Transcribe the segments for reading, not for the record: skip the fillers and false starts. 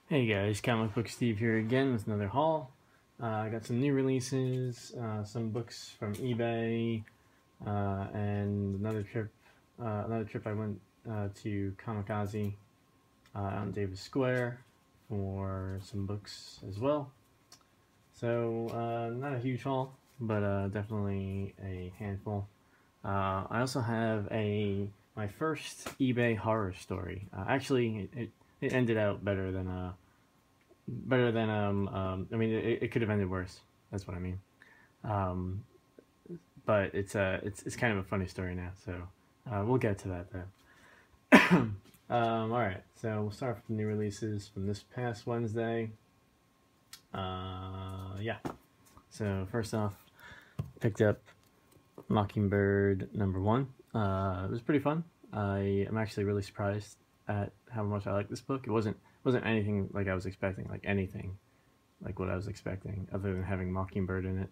Hey guys, Comic Book Steve here again with another haul. I got some new releases, some books from eBay, and another trip I went to Comicazi out in Davis Square for some books as well. So not a huge haul, but definitely a handful. I also have my first eBay horror story. Actually, it ended out I mean it could have ended worse. That's what I mean. Um, but it's kind of a funny story now, so we'll get to that though. All right, so we'll start with the new releases from this past Wednesday. Yeah. So first off, picked up Mockingbird #1. It was pretty fun. I am actually really surprised at how much I like this book. It wasn't anything like I was expecting, like anything like what I was expecting, other than having Mockingbird in it.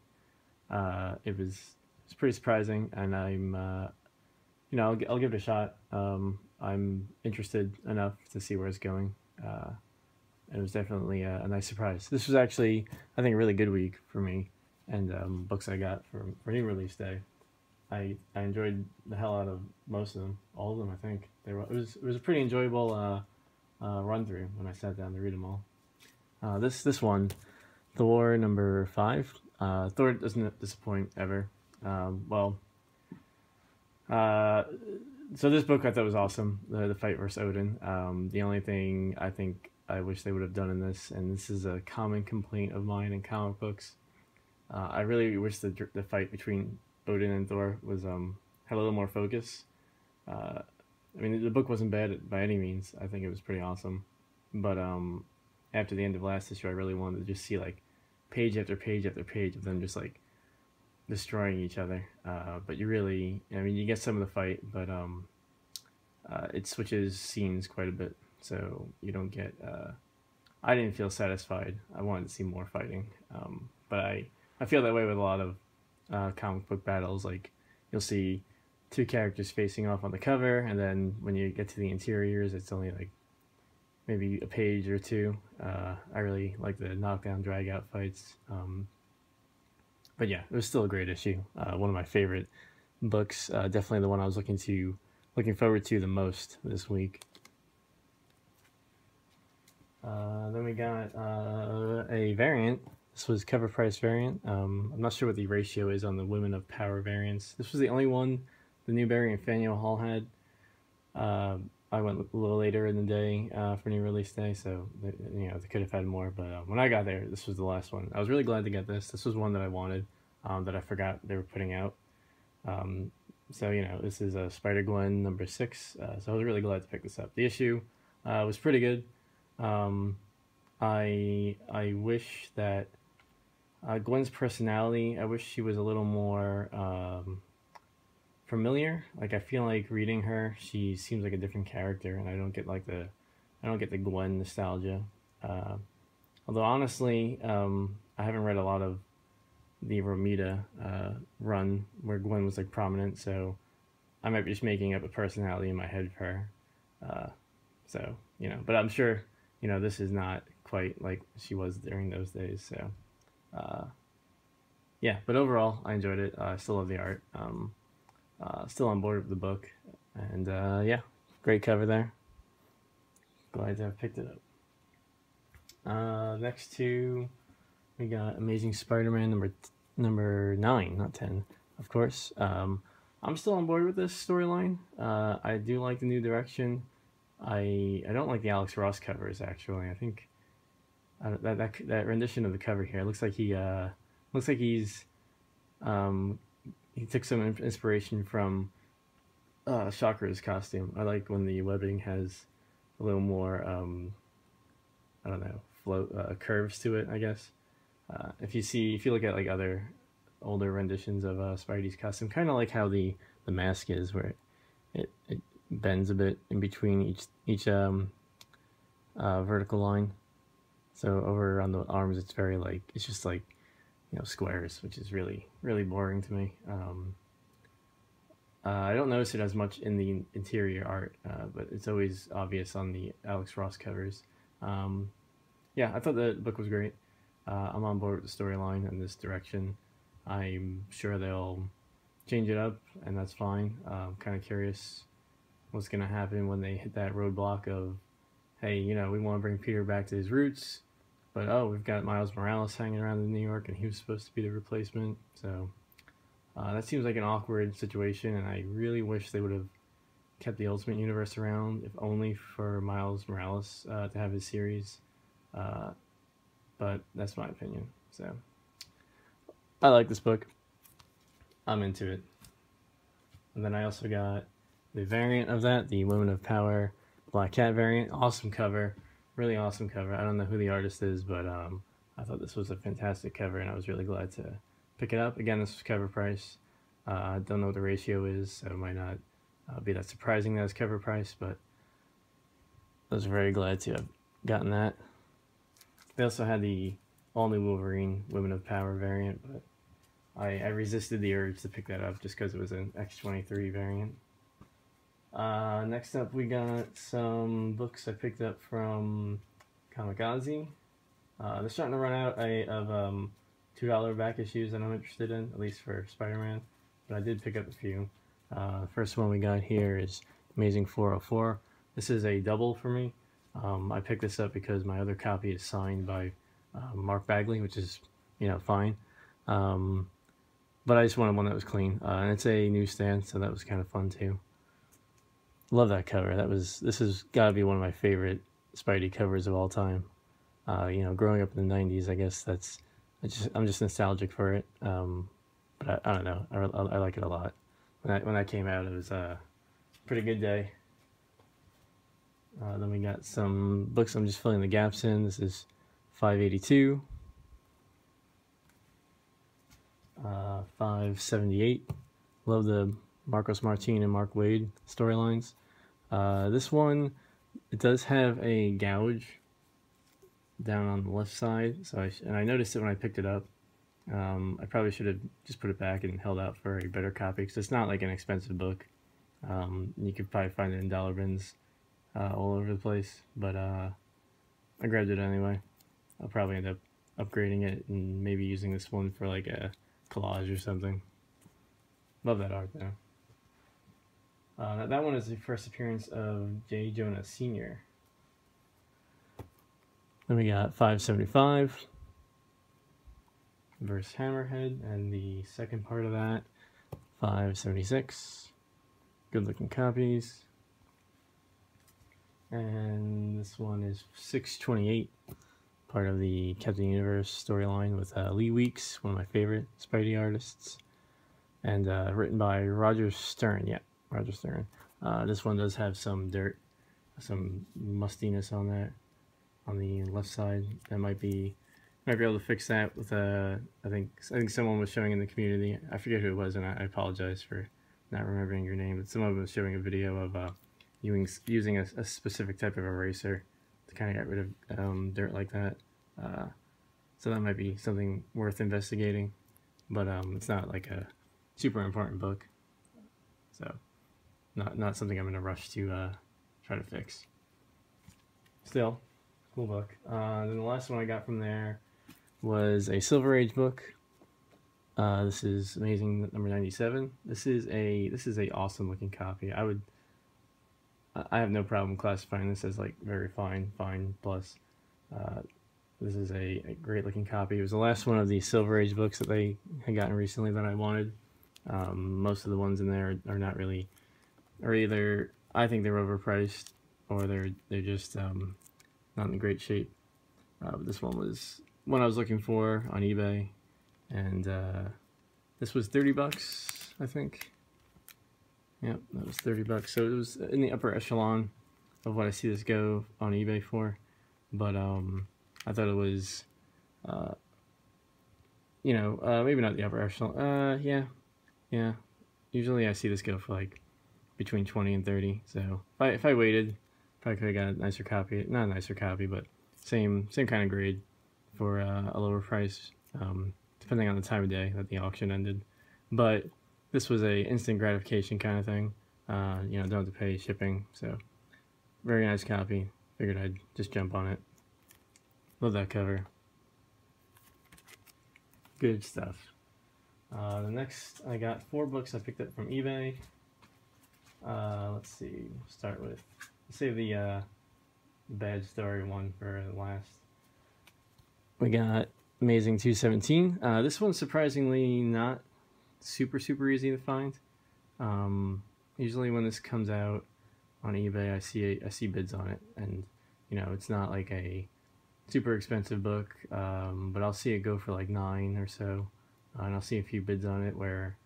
It's pretty surprising, and I'll give it a shot. I'm interested enough to see where it's going. It was definitely a nice surprise. This was actually, I think, a really good week for me, and books I got for new release day. I enjoyed the hell out of most of them, all of them. I think it was a pretty enjoyable run through when I sat down to read them all. This one, Thor #5. Thor doesn't disappoint ever. Well, uh, so this book I thought was awesome. The fight versus Odin. The only thing I think I wish they would have done in this, and this is a common complaint of mine in comic books. I really wish the fight between Odin and Thor was had a little more focus. I mean, the book wasn't bad by any means. I think it was pretty awesome, but after the end of last issue, I really wanted to just see like page after page after page of them just like destroying each other. But I mean, you get some of the fight, but it switches scenes quite a bit, so you don't get. I didn't feel satisfied. I wanted to see more fighting, but I feel that way with a lot of comic book battles. Like you'll see two characters facing off on the cover, and then when you get to the interiors, it's only like maybe a page or two. I really like the knockdown drag out fights. But yeah, it was still a great issue. One of my favorite books. Definitely the one I was looking forward to the most this week. Then we got a variant. This was cover price variant. I'm not sure what the ratio is on the Women of Power variants. This was the only one the Newberry and Faneuil Hall had. I went a little later in the day for new release day, so they could have had more. But when I got there, this was the last one. I was really glad to get this. This was one that I wanted, that I forgot they were putting out. So this is a Spider-Gwen #6. So I was really glad to pick this up. The issue was pretty good. I wish that Gwen's personality. I wish she was a little more familiar. Like I feel like reading her, she seems like a different character, and I don't get the Gwen nostalgia. Although honestly, I haven't read a lot of the Romita run where Gwen was like prominent, so I might be just making up a personality in my head for her. But I'm sure this is not quite like she was during those days. So yeah, but overall, I enjoyed it. I still love the art. Still on board with the book, and yeah, great cover there. Glad to have picked it up. Next two, we got Amazing Spider-Man number 9, not 10, of course. I'm still on board with this storyline. I do like the new direction. I don't like the Alex Ross covers actually. I think that rendition of the cover here looks like he took some inspiration from Chakra's costume. I like when the webbing has a little more, I don't know, curves to it, I guess. If you look at like other older renditions of Spidey's costume, kind of like how the mask is, where it bends a bit in between each vertical line. So over on the arms, it's very like it's just like squares, which is really really boring to me. I don't notice it as much in the interior art, but it's always obvious on the Alex Ross covers. yeah, I thought the book was great. I'm on board with the storyline and this direction. I'm sure they'll change it up, and that's fine. I'm kind of curious what's going to happen when they hit that roadblock of, hey, you know, we want to bring Peter back to his roots, but oh, we've got Miles Morales hanging around in New York, and he was supposed to be the replacement. So that seems like an awkward situation, and I really wish they would have kept the Ultimate Universe around, if only for Miles Morales to have his series. But that's my opinion. So I like this book. I'm into it. And then I also got the variant of that, the Women of Power Black Cat variant. Awesome cover. Really awesome cover. I don't know who the artist is, but I thought this was a fantastic cover, and I was really glad to pick it up. Again, this was cover price. I don't know what the ratio is, so it might not be that surprising that it's cover price, but I was very glad to have gotten that. They also had the all-new Wolverine Women of Power variant, but I resisted the urge to pick that up just because it was an X-23 variant. Next up, we got some books I picked up from Comicazi. They're starting to run out of $2 back issues that I'm interested in, at least for Spider-Man, but I did pick up a few. First one we got here is Amazing 404. This is a double for me. I picked this up because my other copy is signed by Mark Bagley, which is, you know, fine. But I just wanted one that was clean, and it's a newsstand, so that was kind of fun too. Love that cover. This has got to be one of my favorite Spidey covers of all time. You know, growing up in the '90s, I guess I'm just nostalgic for it. But I don't know, I like it a lot. When that came out, it was a pretty good day. Then we got some books I'm just filling the gaps in. This is 582. 578. Love the Marcos Martin and Mark Waid storylines. This one, it does have a gouge down on the left side, so I noticed it when I picked it up. I probably should have just put it back and held out for a better copy, because it's not like an expensive book. You could probably find it in dollar bins all over the place, but I grabbed it anyway. I'll probably end up upgrading it and maybe using this one for like a collage or something. Love that art though. That one is the first appearance of J. Jonah Sr. Then we got 575 versus Hammerhead, and the second part of that, 576. Good looking copies. And this one is 628, part of the Captain Universe storyline with Lee Weeks, one of my favorite Spidey artists, and written by Roger Stern. Yeah, Roger Stern. This one does have some dirt, some mustiness on that, on the left side. That might be able to fix that with I think someone was showing in the community. I forget who it was, and I apologize for not remembering your name, but someone was showing a video of using a specific type of eraser to kind of get rid of dirt like that. So that might be something worth investigating, but it's not like a super important book, so not something I'm in a rush to try to fix. Still, cool book. Then the last one I got from there was a Silver Age book. This is Amazing number 97. This is a awesome looking copy. I have no problem classifying this as like very fine plus. This is a great looking copy. It was the last one of the Silver Age books that they had gotten recently that I wanted. Most of the ones in there are not really, or either I think they're overpriced, or they're just not in great shape. But this one was one I was looking for on eBay, and this was $30, I think. Yep, that was $30. So it was in the upper echelon of what I see this go on eBay for. But I thought it was, you know, maybe not the upper echelon. Yeah. Usually I see this go for like between 20 and 30. So if I waited, probably could have got a nicer copy. Not a nicer copy, but same kind of grade for a lower price, depending on the time of day that the auction ended. But this was a instant gratification kind of thing. You know, don't have to pay shipping, so very nice copy. Figured I'd just jump on it. Love that cover. Good stuff. The next, I got 4 books I picked up from eBay. Let's see, we'll start with, let's save the bad story one for last. We got Amazing 217. This one's surprisingly not super easy to find. Usually when this comes out on eBay, I see bids on it, and you know, it's not like a super expensive book, but I'll see it go for like $9 or so, and I'll see a few bids on it where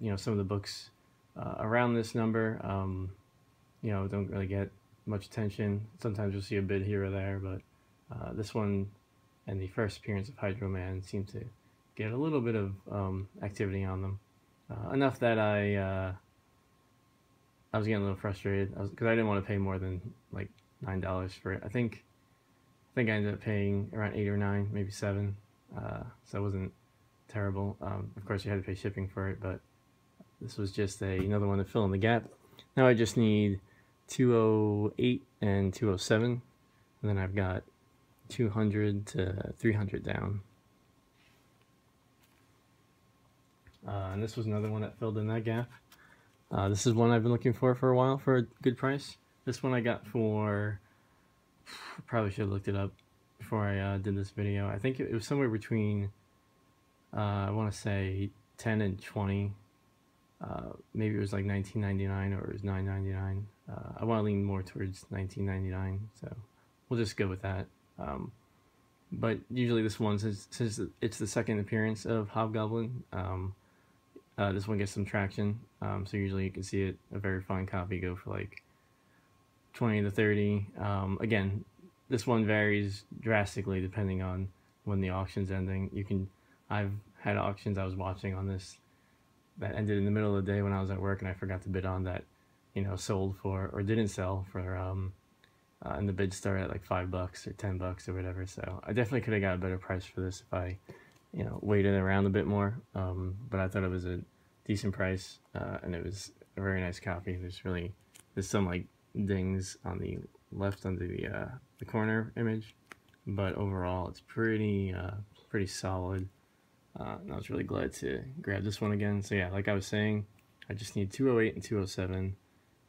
you know, some of the books around this number you know, don't really get much attention. Sometimes you'll see a bid here or there, but this one and the first appearance of Hydro Man seem to get a little bit of activity on them, enough that I was getting a little frustrated because I didn't want to pay more than like $9 for it. I think I ended up paying around 8 or 9, maybe 7, so it wasn't terrible. Of course, you had to pay shipping for it, but this was just another one to fill in the gap. Now I just need 208 and 207, and then I've got 200 to 300 down. And this was another one that filled in that gap. This is one I've been looking for a while for a good price. This one I got for, probably should have looked it up before I did this video. I think it was somewhere between, I want to say 10 and 20. Maybe it was like $19.99 or it was $9.99. I want to lean more towards $19.99, so we'll just go with that. But usually this one, since it's the second appearance of Hobgoblin, this one gets some traction. So usually you can see it, a very fine copy, go for like 20 to 30. Again, this one varies drastically depending on when the auction's ending. I've had auctions I was watching on this that ended in the middle of the day when I was at work and I forgot to bid on that, you know, sold for, or didn't sell for, and the bid started at like $5 or $10 or whatever. So I definitely could have got a better price for this if I, you know, waited around a bit more. But I thought it was a decent price, and it was a very nice copy. There's some like dings on the left under the corner image, but overall it's pretty solid. And I was really glad to grab this one again. So yeah, like I was saying, I just need 208 and 207,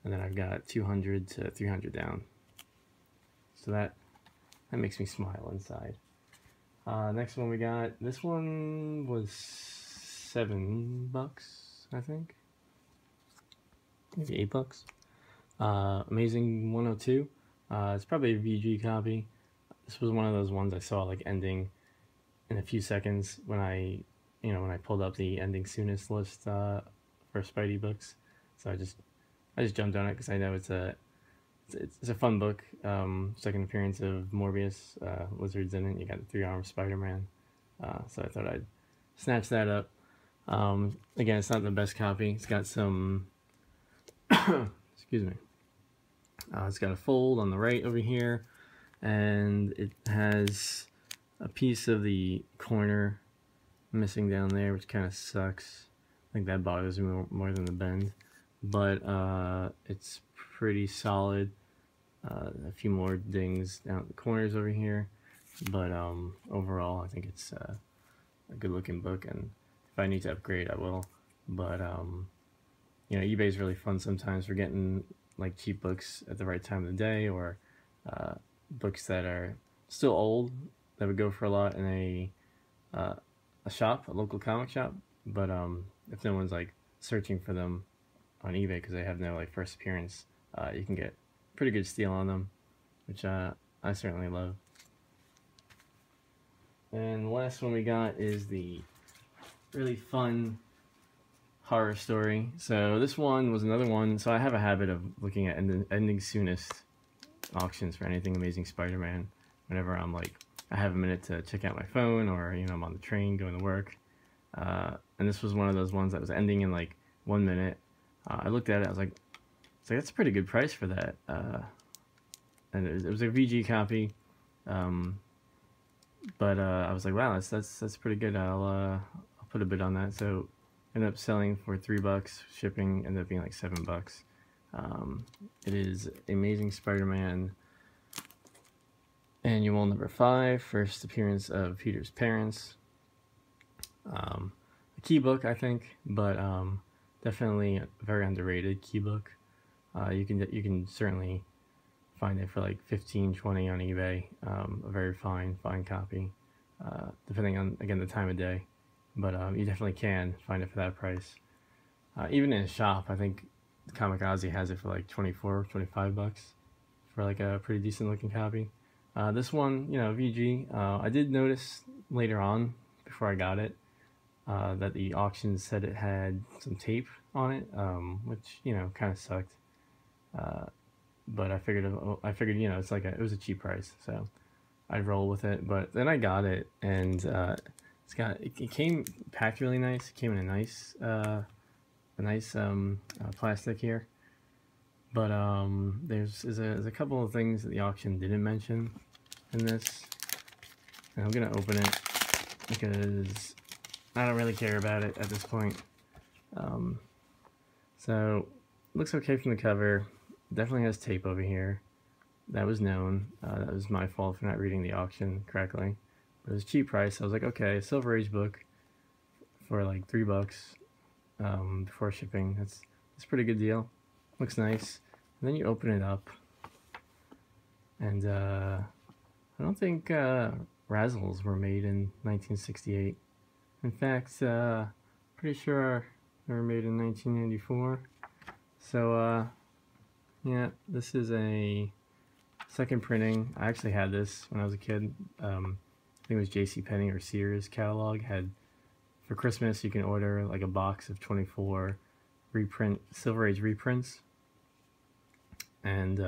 and then I've got 200 to 300 down. So that makes me smile inside. Next one we got, this one was $7, I think. Maybe $8. Amazing 102. It's probably a VG copy. This was one of those ones I saw like ending in a few seconds when I pulled up the ending soonest list for Spidey books. So I just jumped on it because I know it's a fun book. Second appearance of Morbius, Lizard's in it. You got the 3-armed Spider-Man. So I thought I'd snatch that up. Again, it's not the best copy. It's got some, excuse me. It's got a fold on the right over here, and it has a piece of the corner missing down there, which kind of sucks. I think that bothers me more than the bend, but it's pretty solid. A few more dings down at the corners over here, but overall I think it's a good looking book, and if I need to upgrade I will. But you know, eBay is really fun sometimes for getting like cheap books at the right time of the day, or books that are still old that would go for a lot in a shop, a local comic shop, but if no one's like searching for them on eBay because they have no like first appearance, you can get pretty good steal on them, which I certainly love. And the last one we got is the really fun horror story. So this one was another one. So I have a habit of looking at ending soonest auctions for anything Amazing Spider-Man whenever I'm like, I have a minute to check out my phone, or you know, I'm on the train going to work. And this was one of those ones that was ending in like 1 minute. I looked at it, I was like, that's a pretty good price for that. And it was a VG copy, but I was like, wow, that's pretty good. I'll put a bid on that. So ended up selling for $3. Shipping ended up being like $7. It is Amazing Spider-Man Annual number 5, first appearance of Peter's parents. A key book, I think, but definitely a very underrated key book. You can certainly find it for like 15, 20 on eBay. A very fine copy, depending on, again, the time of day. But you definitely can find it for that price. Even in a shop, I think Comicazi has it for like 24, 25 bucks for like a pretty decent looking copy. This one, VG, I did notice later on, before I got it, that the auction said it had some tape on it, which, kind of sucked. But I figured, it's like it was a cheap price, so I'd roll with it. But then I got it, and it came packed really nice. It came in a nice plastic here. But there's a couple of things that the auction didn't mention in this, and I'm gonna open it because I don't really care about it at this point. So looks okay from the cover. Definitely has tape over here. That was known. That was my fault for not reading the auction correctly. But it was a cheap price. I was like, okay, a Silver Age book for like $3 before shipping. That's a pretty good deal. Looks nice. And then you open it up, and I don't think Razzles were made in 1968. In fact, pretty sure they were made in 1994. So yeah, this is a second printing. I actually had this when I was a kid. I think it was JCPenney or Sears catalog had, for Christmas you can order like a box of 24 Silver Age reprints, and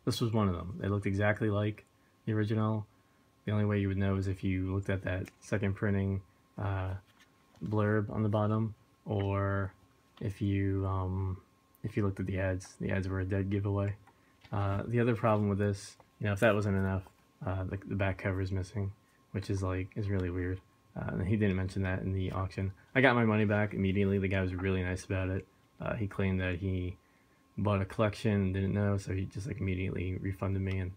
this was one of them. They looked exactly like the original. The only way you would know is if you looked at that second printing blurb on the bottom, or if you looked at the ads. The ads were a dead giveaway. The other problem with this, if that wasn't enough, the back cover is missing, which is really weird. And he didn't mention that in the auction. I got my money back immediately. The guy was really nice about it. He claimed that he bought a collection and didn't know, so he just immediately refunded me. And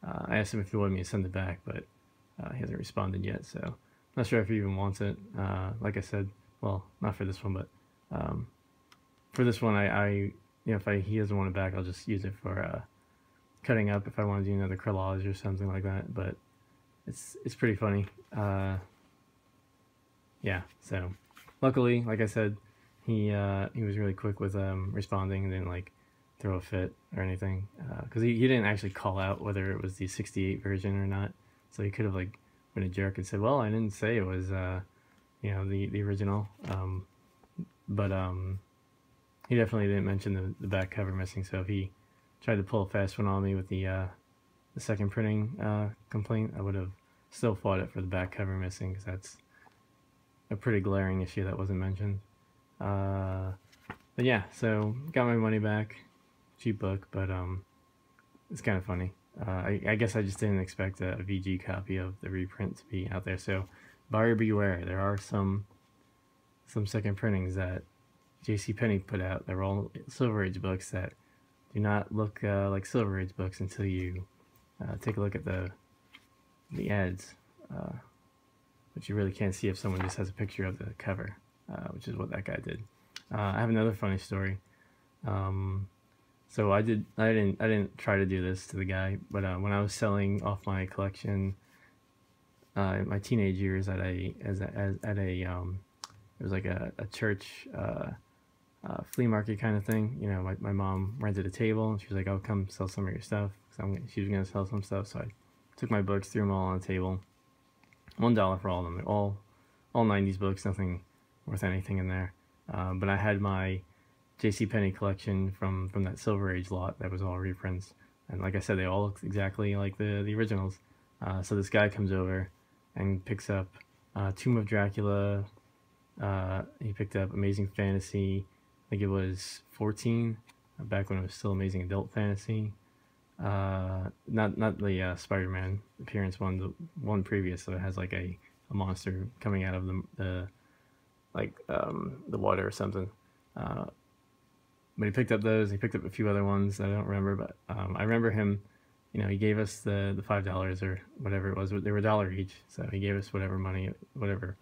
I asked him if he wanted me to send it back, but he hasn't responded yet. So I'm not sure if he even wants it. Like I said, well, not for this one, but for this one, if he doesn't want it back, I'll just use it for cutting up if I want to do another collage or something like that. But it's pretty funny. Yeah, so luckily, like I said, he was really quick with responding and didn't throw a fit or anything, because he didn't actually call out whether it was the 68 version or not. So he could have been a jerk and said, well, I didn't say it was the original, but he definitely didn't mention the back cover missing. So if he tried to pull a fast one on me with the second printing complaint, I would have still fought it for the back cover missing, because that's a pretty glaring issue that wasn't mentioned. But yeah, so got my money back. Cheap book, but it's kind of funny. I guess I just didn't expect a VG copy of the reprint to be out there. So buyer beware. There are some second printings that JCPenney put out. They're all Silver Age books that do not look like Silver Age books until you take a look at the ads, which you really can't see if someone just has a picture of the cover, which is what that guy did. I have another funny story. So I didn't try to do this to the guy, but when I was selling off my collection in my teenage years at a it was like a church flea market kind of thing. My mom rented a table, and she was like, "Oh, come sell some of your stuff." She was gonna sell some stuff, so I took my books, threw them all on the table. $1 for all of them. They're all 90s books, nothing worth anything in there. But I had my JCPenney collection from that Silver Age lot that was all reprints, and like I said, they all look exactly like the originals. So this guy comes over and picks up Tomb of Dracula. He picked up Amazing Fantasy. I think it was 14, back when it was still Amazing Adult Fantasy. Not the Spider-Man appearance one, the one previous, so it has a monster coming out of the water or something. But he picked up those. He picked up a few other ones that I don't remember, but I remember him you know, he gave us the $5 or whatever it was. They were $1 each, so he gave us whatever money, whatever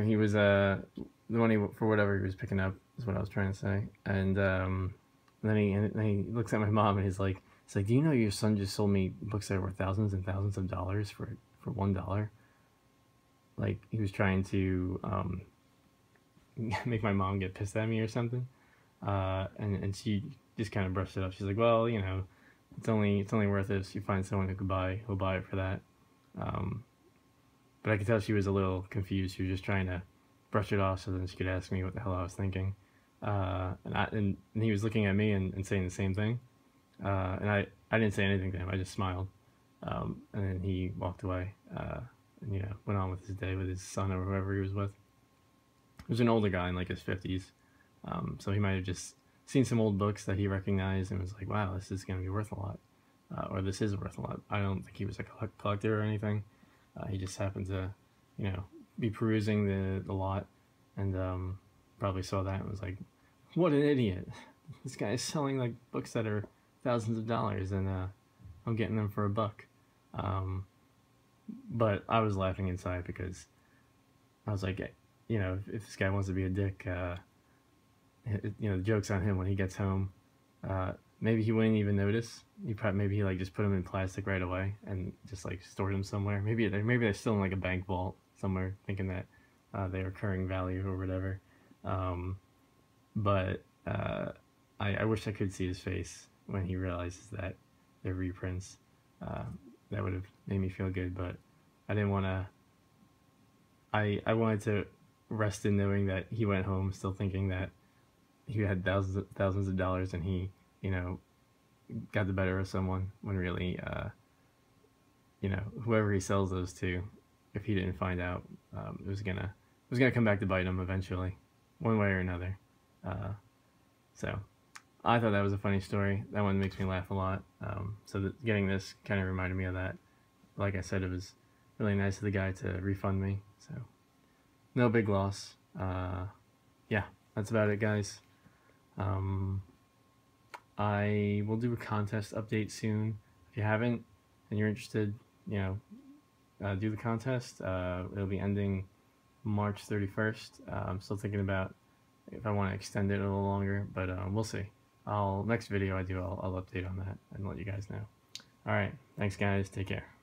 he was the money for whatever he was picking up is what I was trying to say. And then he looks at my mom and he's like, do you know your son just sold me books that were thousands and thousands of dollars for $1? Like he was trying to make my mom get pissed at me or something. And she just kind of brushed it off. She's like, well, you know, it's only worth it if you find someone who'll buy it for that. But I could tell she was a little confused. She was just trying to brush it off so then she could ask me what the hell I was thinking. And he was looking at me and saying the same thing. And I didn't say anything to him. I just smiled. And then he walked away. And, you know, went on with his day with his son or whoever he was with. He was an older guy in like his 50s. So he might have just seen some old books that he recognized and was like, wow, this is going to be worth a lot. Or this is worth a lot. I don't think he was a collector or anything. He just happened to, you know, be perusing the lot and probably saw that and was like, what an idiot. This guy is selling like books that are thousands of dollars and I'm getting them for $1. But I was laughing inside because I was like, you know, if this guy wants to be a dick, you know, the joke's on him when he gets home. Maybe he wouldn't even notice. Maybe he like just put them in plastic right away and just like stored them somewhere. Maybe they're still in like a bank vault somewhere, thinking that they're recurring value or whatever. But I wish I could see his face when he realizes that they're reprints. That would have made me feel good, but I didn't want to. I wanted to rest in knowing that he went home still thinking that he had thousands of dollars and he, you know, got the better of someone when really, you know, whoever he sells those to, if he didn't find out, it was gonna come back to bite him eventually, one way or another. So I thought that was a funny story. That one makes me laugh a lot. So getting this kind of reminded me of that. Like I said, it was really nice of the guy to refund me. So no big loss. Yeah, that's about it, guys. I will do a contest update soon. If you haven't and you're interested, you know, do the contest. It'll be ending March 31st. I'm still thinking about if I want to extend it a little longer, but we'll see. Next video I do, I'll update on that and let you guys know. All right, thanks guys. Take care.